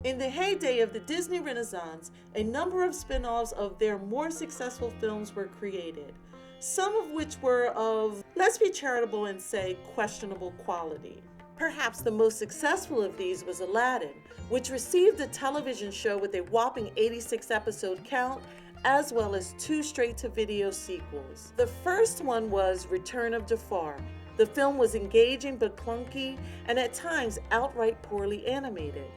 In the heyday of the Disney Renaissance, a number of spin-offs of their more successful films were created, some of which were of, let's be charitable and say, questionable quality. Perhaps the most successful of these was Aladdin, which received a television show with a whopping 86 episode count, as well as 2 straight-to-video sequels. The first one was Return of Jafar. The film was engaging but clunky, and at times outright poorly animated.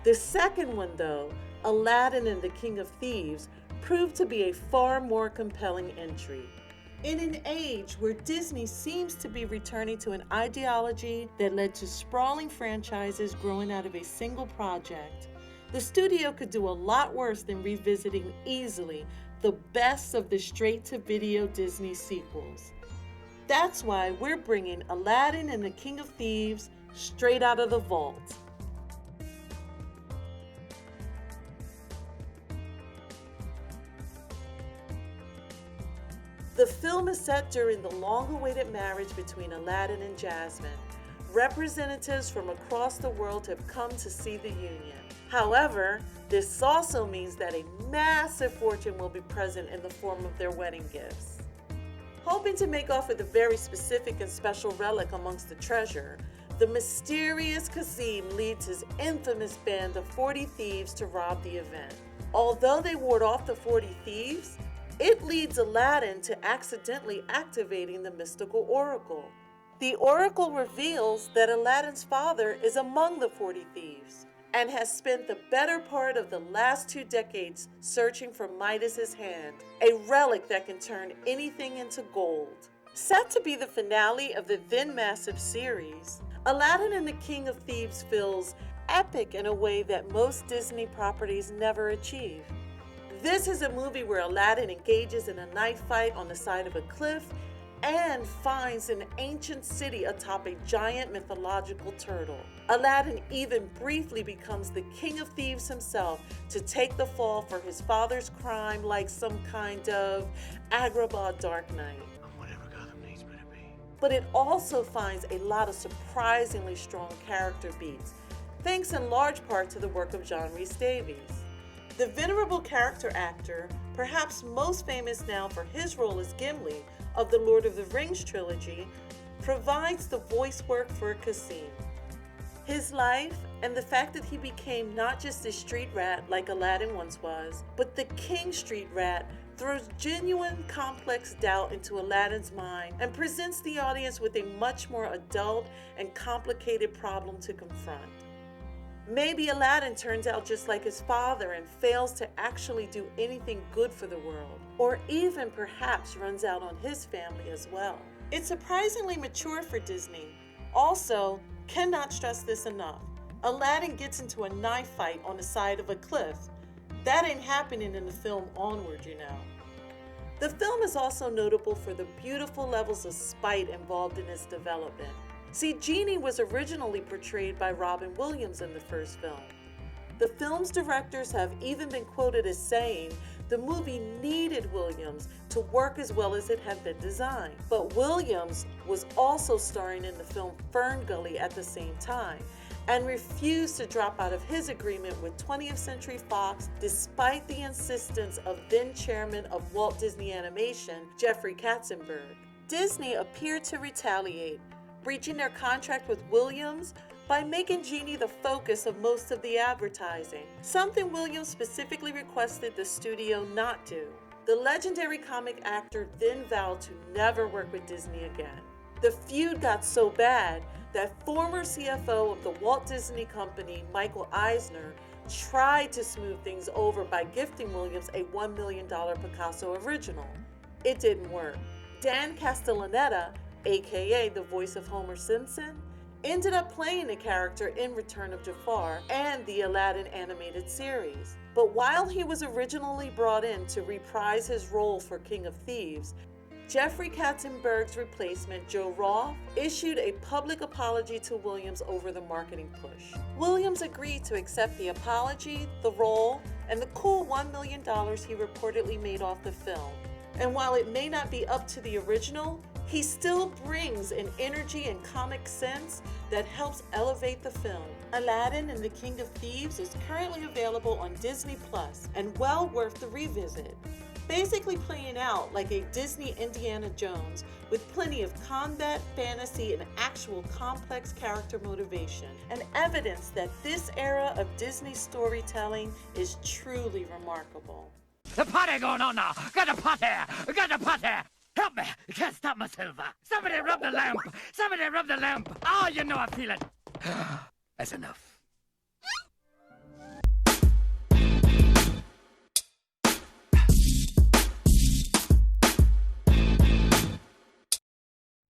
The second one, though, Aladdin and the King of Thieves, proved to be a far more compelling entry. In an age where Disney seems to be returning to an ideology that led to sprawling franchises growing out of a single project, the studio could do a lot worse than revisiting easily the best of the straight-to-video Disney sequels. That's why we're bringing Aladdin and the King of Thieves straight out of the vault. The film is set during the long-awaited marriage between Aladdin and Jasmine. Representatives from across the world have come to see the union. However, this also means that a massive fortune will be present in the form of their wedding gifts. Hoping to make off with a very specific and special relic amongst the treasure, the mysterious Kessie leads his infamous band of 40 thieves to rob the event. Although they ward off the 40 thieves, it leads Aladdin to accidentally activating the mystical oracle. The oracle reveals that Aladdin's father is among the 40 thieves and has spent the better part of the last 2 decades searching for Midas's hand, a relic that can turn anything into gold. Set to be the finale of the then massive series, Aladdin and the King of Thieves feels epic in a way that most Disney properties never achieve. This is a movie where Aladdin engages in a knife fight on the side of a cliff and finds an ancient city atop a giant mythological turtle. Aladdin even briefly becomes the King of Thieves himself to take the fall for his father's crime like some kind of Agrabah Dark Knight. I'm whatever Gotham needs me to be. But it also finds a lot of surprisingly strong character beats, thanks in large part to the work of John Rhys Davies. The venerable character actor, perhaps most famous now for his role as Gimli of the Lord of the Rings trilogy, provides the voice work for Kessie. His life and the fact that he became not just a street rat like Aladdin once was, but the king street rat throws genuine complex doubt into Aladdin's mind and presents the audience with a much more adult and complicated problem to confront. Maybe Aladdin turns out just like his father and fails to actually do anything good for the world, or even perhaps runs out on his family as well. It's surprisingly mature for Disney. Also, cannot stress this enough, Aladdin gets into a knife fight on the side of a cliff. That ain't happening in the film Onward, you know. The film is also notable for the beautiful levels of spite involved in its development. See, Genie was originally portrayed by Robin Williams in the first film. The film's directors have even been quoted as saying the movie needed Williams to work as well as it had been designed. But Williams was also starring in the film Ferngully at the same time and refused to drop out of his agreement with 20th Century Fox despite the insistence of then chairman of Walt Disney Animation, Jeffrey Katzenberg. Disney appeared to retaliate, breaching their contract with Williams by making Genie the focus of most of the advertising, something Williams specifically requested the studio not do. The legendary comic actor then vowed to never work with Disney again. The feud got so bad that former CFO of the Walt Disney Company, Michael Eisner, tried to smooth things over by gifting Williams a $1 million Picasso original. It didn't work. Dan Castellaneta, aka the voice of Homer Simpson, ended up playing the character in Return of Jafar and the Aladdin animated series. But while he was originally brought in to reprise his role for King of Thieves, Jeffrey Katzenberg's replacement, Joe Roth, issued a public apology to Williams over the marketing push. Williams agreed to accept the apology, the role, and the cool $1 million he reportedly made off the film. And while it may not be up to the original, he still brings an energy and comic sense that helps elevate the film. Aladdin and the King of Thieves is currently available on Disney Plus and well worth the revisit. Basically playing out like a Disney Indiana Jones with plenty of combat, fantasy, and actual complex character motivation, and evidence that this era of Disney storytelling is truly remarkable. The party going on now! Got a party! Got a party! Help me! I can't stop myself! Somebody rub the lamp! Somebody rub the lamp! Oh, you know I feel it! That's enough.